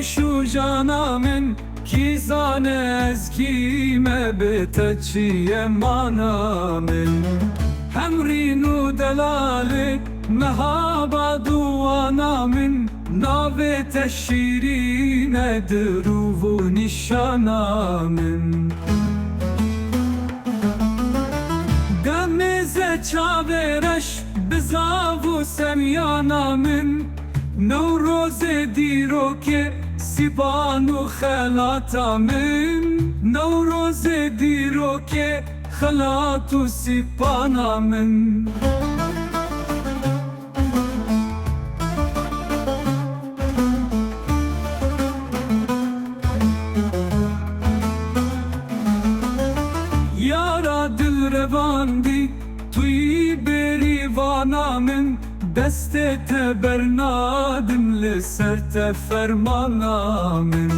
شو جانا من کی زانه از کی مبتچی مانا من همرین و دلال مهابا دوانا من ناوی تشیرین درو و نشانا من گمیزه چاورش بزاو سمیانا من نوروز دیرو که سیبان و خلاتا من نوروز دیرو که خلات و سیبانا من یارا دل رواندی توی بریوانا من دست تبرنادم لسر تفرمانا من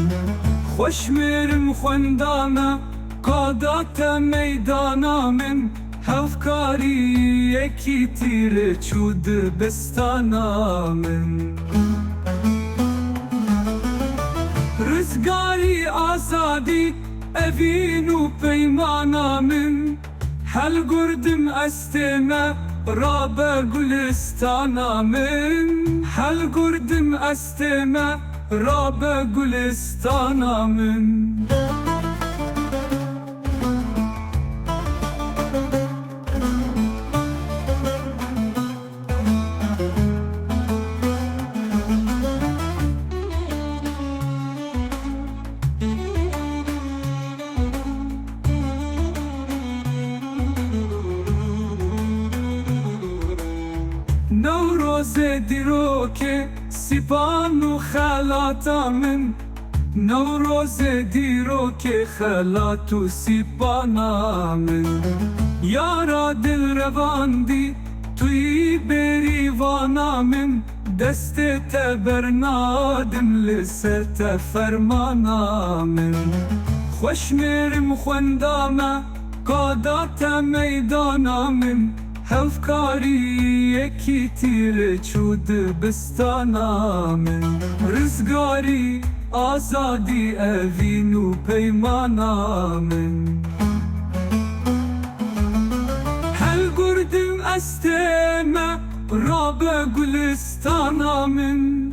خوش میرم خوندانا قادات میدانا من هفکاری یکی تیر چود بستانا من رزگاری آزادی اوین و پیمانا من هل گردم استنا راب گلستانا من هل گردم استنا راب گلستانا من نوروز دیرو که سیبان و خلاتا من نوروز دیرو که خلات و سیبانا من یارا دل رواندی توی بریوانا من دست تبرنادم لسر تفرمانا من خوش میرم خوندانا قادات میدانا من هفکاری یکی تیر چود بستانا من رزگاری آزادی اوین و پیمانا من هل گردم استما راب گلستانا من